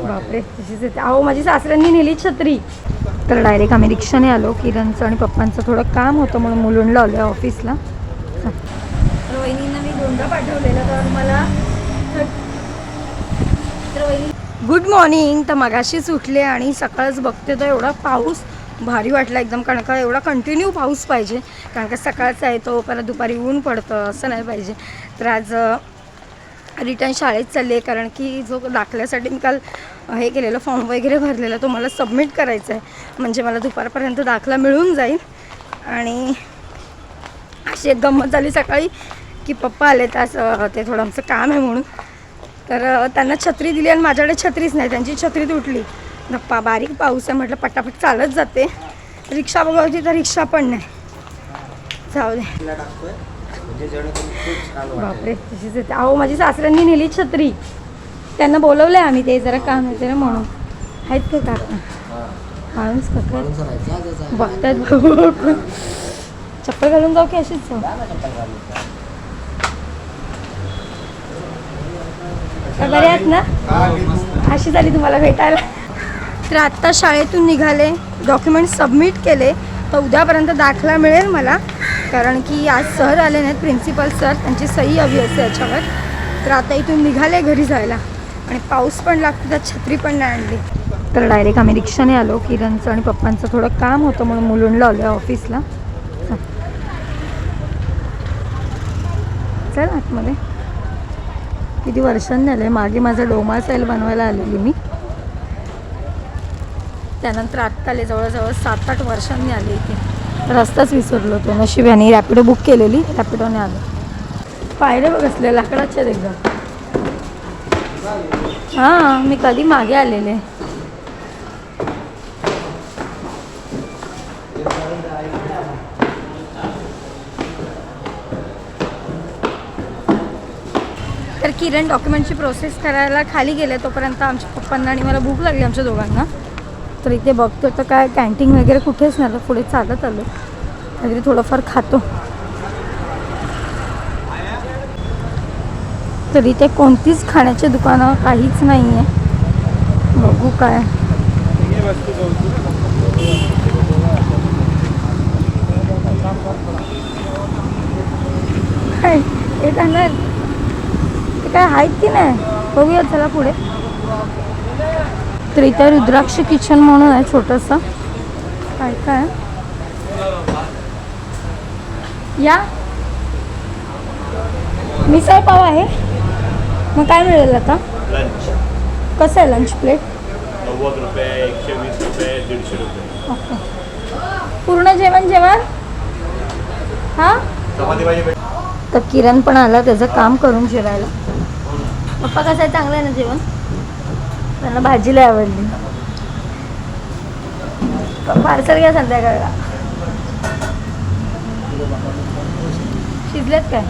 बापरे तशीच येते. अहो माझी सासऱ्यांनी नेली छत्री. तर डायरेक्ट आम्ही रिक्षाने आलो. किरणचं आणि पप्पांचं थोडं काम होतं म्हणून मुलुंडला आलो आहे ऑफिसला. तर वहिनींना मी दोनदा पाठवलेलं तर मला गुड मॉर्निंग. तर मगाशीच उठले आणि सकाळच बघते तर एवढा पाऊस भारी वाटला एकदम. कारण का एवढा कंटिन्यू पाऊस पाहिजे, कारण का सकाळचा आहे तो परत दुपारी ऊन पडतं असं नाही पाहिजे. तर आज रिटर्न शाळेत चालले, कारण की जो दाखल्यासाठी मी काल हे केलेलं फॉर्म वगैरे भरलेला तो मला सबमिट करायचा आहे. म्हणजे मला दुपारपर्यंत दाखला मिळून जाईल. आणि अशी एक गंमत झाली सकाळी की पप्पा आले तर ते थोडं आमचं काम आहे म्हणून. तर त्यांना छत्री दिली आणि माझ्याकडे छत्रीच नाही. त्यांची छत्री तुटली. गप्पा बारीक पाऊस आहे म्हटलं पटापट चालत जाते. रिक्षा बघावती तर रिक्षा पण नाही. जाऊ दे. बापरे तशीच येते. अहो माझी सासऱ्यांनी नेली छत्री. त्यांना बोलवलं आहे आम्ही, ते जरा काम येते ना म्हणून. आहेत का काका? माणूस काका बघतायत बघू. चप्पल घालून जाऊ की अशीच जाऊ? बरे आहेत ना? अशी झाली तुम्हाला भेटायला. तर आत्ता शाळेतून निघाले, डॉक्युमेंट सबमिट केले तर उद्यापर्यंत दाखला मिळेल मला. कारण की आज सर आले नाहीत, प्रिन्सिपल सर, त्यांची सही हवी असते याच्यावर. तर आता इथून निघाले घरी जायला आणि पाऊस पण लागतो तर छत्री पण नाही आणली. तर डायरेक्ट आम्ही रिक्षाने आलो. किरणचं आणि पप्पांचं थोडं काम होतं म्हणून मुलुंडला आलो आहे ऑफिसला. चल आतमध्ये. किती वर्षांनी आले. मागे माझा डोमा साईल बनवायला आलेली मी, त्यानंतर आत्ता आले. जवळजवळ 7-8 वर्षांनी आले इथे. रस्ताच विसरलो होतो. नशीब याने रॅपिडो बुक केलेली, रॅपिडोने आलो. पायरे बघ असले लाकडाचे एकदम. हां मी कधी मागे आलेले. तर किरण डॉक्युमेंटची प्रोसेस करायला खाली गेले, तोपर्यंत आमच्या पप्पांना आणि मला भूक लागली आमच्या दोघांना. तर इथे बघतो तर काय कॅन्टीन वगैरे कुठेच नाही. पुढे चालत आलो, काहीतरी थोडंफार खातो. तर इथे कोणतीच खाण्याची दुकानं काहीच नाही आहे. बघू काय. काय येताना ते काय आहेत की नाही बघूया. चला पुढे. तर इथे रुद्राक्ष किचन म्हणून आहे छोटंसं. काय काय या मिसळ पाव आहे. मग काय मिळेल आता? लंच कसं आहे लंच प्लेट? 90 रुपये, 120 रुपये, 150 रुपये. ओके. पूर्ण जेवण जेवण हां. तर किरण पण आला त्याचं काम करून जेवायला. पप्पा कसं आहे? चांगलं आहे ना जेवण? त्यांना भाजी लय आवडली. पार्सल घ्या संध्याकाळला. शिजलेत काय?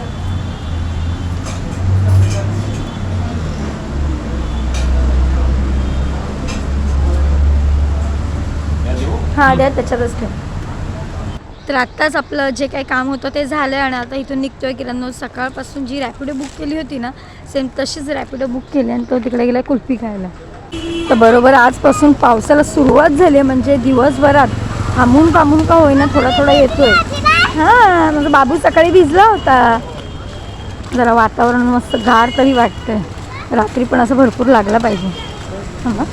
हां द्या त्याच्यातच ठेव. तर आत्ताच आपलं जे काही काम होतं ते झालं आहे आणि आता इथून निघतोय. किरण सकाळपासून जी रॅपिडो बुक केली होती ना, सेम तशीच रॅपिडो बुक केली आणि तो तिकडे गेला कुल्फी खायला. तर बरोबर आजपासून पावसाला सुरुवात झाली आहे. म्हणजे दिवसभरात थांबून थांबून का होईना थोडा थोडा येतोय. हां म्हणजे बाबू सकाळी भिजला होता. जरा वातावरण मस्त गार तरी वाटतंय. रात्री पण असं भरपूर लागला पाहिजे. थांबा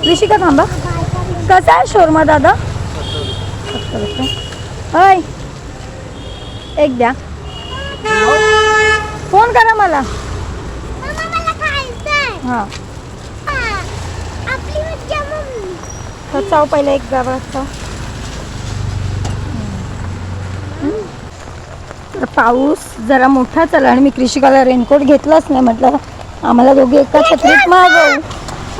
ऋषिका थांबा. कसा आहे शोरमा दादा? हाय एक द्या. फोन करा मला. हां चाव पहिला एक गावाचा. तर पाऊस जरा मोठा चालला आणि मी कृषिकाला रेनकोट घेतलाच नाही. म्हटलं आम्हाला दोघे एका छत्रीत मावू.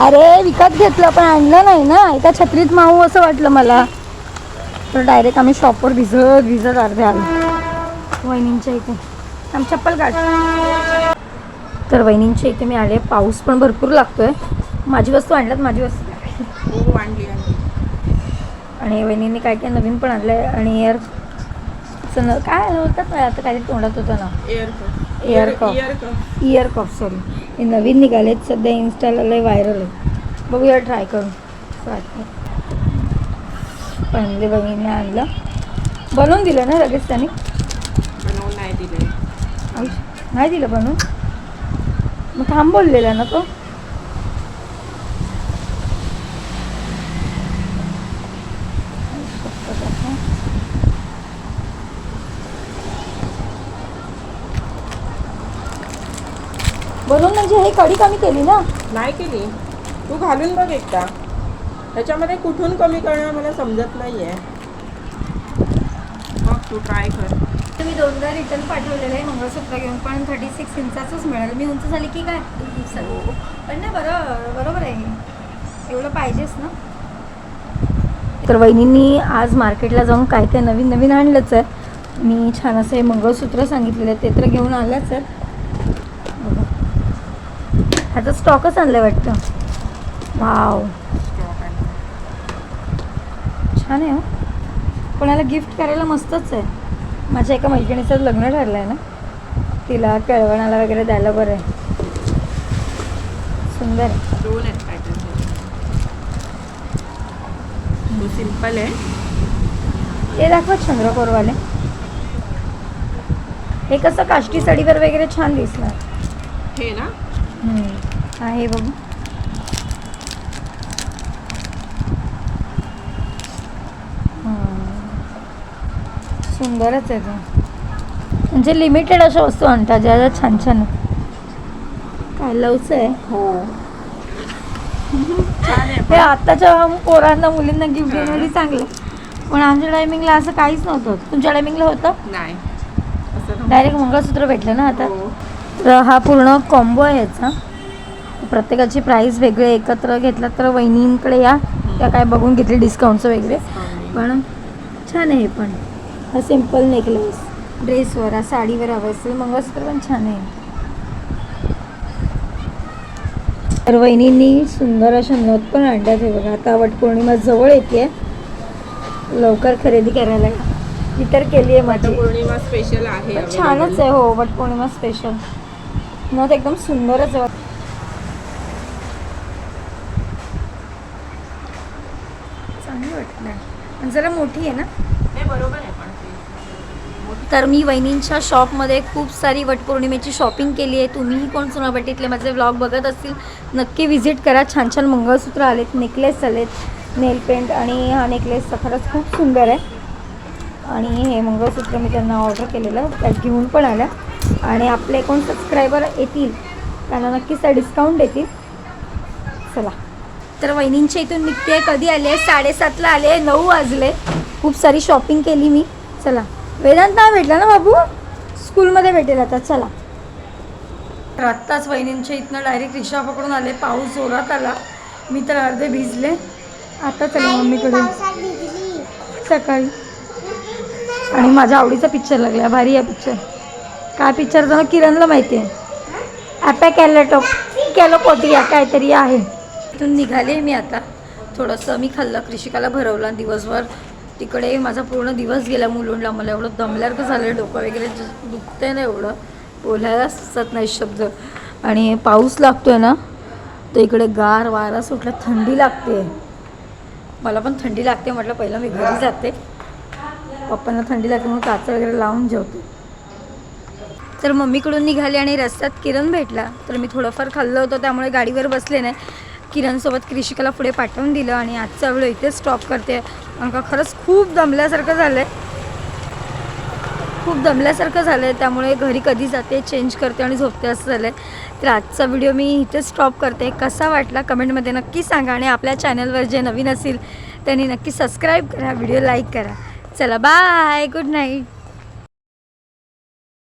अरे विकत घेतलं पण आणलं नाही ना, एका छत्रीत मावू असं वाटलं मला. तर डायरेक्ट आम्ही शॉपवर भिजत भिजत अर्धे आलो वहिनींच्या इथे. आम चप्पल काढ. तर वहिनींच्या इथे मी आले. पाऊस पण भरपूर लागतोय. माझी वस्तू आणल्यात. माझी वस्तू आणली आणि वहिनींनी काय काय नवीन पण आणलं आहे. आणि काय होतात आता काही तोंडात होतं ना, इयर कफ सॉरी हे नवीन निघालेत सध्या, इन्स्टाला लय व्हायरल आहे. बघूया ट्राय करून असं वाटतं. पहिले बहिणीने आणलं, बनवून दिलं ना लगेच त्याने? बनवून नाही दिले. नाही दिलं बनवून, मग थांब बोललेला ना तो. बनवून म्हणजे हे कढी कमी केली ना? नाही केली. तू घालून बघ एकदा. त्याच्यामध्ये कुठून कमी करणार मला समजत नाही आहे. बघ तू ट्राय कर. मी 2दा रिटर्न पाठवलेलं आहे मंगळसूत्र घेऊन, पण 36 इंचाचंच मिळालं. मी उंच झाली की काय दिवसात, पण नाही बरोबर आहे, एवढं पाहिजेच ना. तर वहिनींनी आज मार्केटला जाऊन काय काय नवीन नवीन आणलंच आहे. मी छान असं हे मंगळसूत्र सांगितलेलं आहे ते तर घेऊन आलंच आहे. बघा, ह्याचा स्टॉकच आणलं आहे वाटतं. वाव, छान आहे हो. कोणाला गिफ्ट करायला मस्तच आहे. माझ्या एका मैत्रिणीचं लग्न ठरलं आहे ना, तिला केळवणाला वगैरे द्यायला बरं आहे. सुंदर आहे. 2 आहेत पॅटर्न. तो सिम्पल आहे. हे दाखवा चंद्रकोरवाले. हे कसं काष्टी साडीवर वगैरे छान दिसणार. हे ना हा, हे बघू. सुंदरच आहे ते. म्हणजे लिमिटेड अशा वस्तू आणतात ज्या ज्या छान छान काय लवचं आहे. हो छान आहे. हे आत्ताच्या पोरांना मुलींना गिफ्ट देण्यासाठी चांगलं, पण आमच्या टायमिंगला असं काहीच नव्हतं. तुमच्या टायमिंगला होतं? नाही असं नव्हतं. डायरेक्ट मंगळसूत्र भेटलं ना आता. हो. तर हा पूर्ण कॉम्बो आहे ह्याचा. प्रत्येकाची प्राईस वेगळे एकत्र घेतला तर वहिनींकडे या, त्या काय बघून घेतली डिस्काउंटचं वगैरे. पण छान आहे हे पण. हा सिम्पल नेकलेस ड्रेसवर, हा साडीवर हवं असेल. मंगळसूत्र पण छान आहे. तर वहिनींनी सुंदर अशा नथ पण आणल्यात. हे बघा, आता वटपौर्णिमा जवळ येते, लवकर खरेदी करायला ही तर केली आहे माझी. पौर्णिमा स्पेशल आहे. छानच आहे. हो, वटपौर्णिमा स्पेशल नथ एकदम सुंदरच आहे. चांगली वाटलं, पण जरा मोठी आहे ना. हे बरोबर आहे. पण तर मी वहिनींच्या शॉपमध्ये खूप सारी वटपौर्णिमेची शॉपिंग केली आहे. तुम्हीही कोण चुनाभट्टीतले माझे व्लॉग बघत असतील नक्की व्हिजिट करा. छान छान मंगळसूत्र आलेत, नेकलेस आलेत, नेल पेंट, आणि हा नेकलेस खरंच खूप सुंदर आहे. आणि हे मंगळसूत्र मी त्यांना ऑर्डर केलेलं, त्यात घेऊन पण आल्या. आणि आपले कोण सबस्क्रायबर येतील त्यांना नक्कीच त्या डिस्काउंट देतील. चला, तर वहिनींच्या इथून निघते. कधी आले? 7:30ला आले, 9 वाजले. खूप सारी शॉपिंग केली मी. चला, वेदांत भेटला ना बाबू, स्कूलमध्ये भेटेल आता. चला, तर आत्ताच वहिनींच्या इथनं डायरेक्ट रिक्षा पकडून आले. पाऊस जोरात आला, मी तर अर्धे भिजले. आता चला मम्मीकडे सकाळी. आणि माझ्या आवडीचा पिक्चर लागला, भारी आहे पिक्चर. काय पिक्चर जण किरणला माहिती आहे, ॲपॅ कॅलोपोटिया काहीतरी आहे. तिथून निघाले मी आता. थोडंसं मी खाल्लं, कृषिकाला भरवला. दिवसभर तिकडे माझा पूर्ण दिवस गेला मुलुंडला. मला एवढं दमल्यासारखं झालं, डोकं वगैरे दुखतंय ना, एवढं बोलायला सुचत नाही शब्द. आणि पाऊस लागतोय ना, तर इकडे गार वारा सुटला, थंडी लागते. मला पण थंडी लागते. म्हटलं पहिलं मी घरी जाते, पप्पांना थंडी लागते म्हणून काचा वगैरे लावून जेवते. तर मम्मीकडून निघाले आणि रस्त्यात किरण भेटला. तर मी थोडंफार खाल्लं होतं, त्यामुळे गाडीवर बसले नाही. किरणसोबत कृषिकाला पुढे पाठवून दिलं आणि आजचा व्हिडिओ इथे स्टॉप करते. कारण का खरंच खूप दमल्यासारखं झालं आहे, त्यामुळे घरी कधी जाते, चेंज करते आणि झोपते असं झालं आहे. तर आजचा व्हिडिओ मी इथे स्टॉप करते. कसा वाटला कमेंटमध्ये नक्की सांगा. आणि आपल्या चॅनलवर जे नवीन असेल त्यांनी नक्की सबस्क्राईब करा, व्हिडिओ लाईक करा. चला, बाय, गुड नाईट.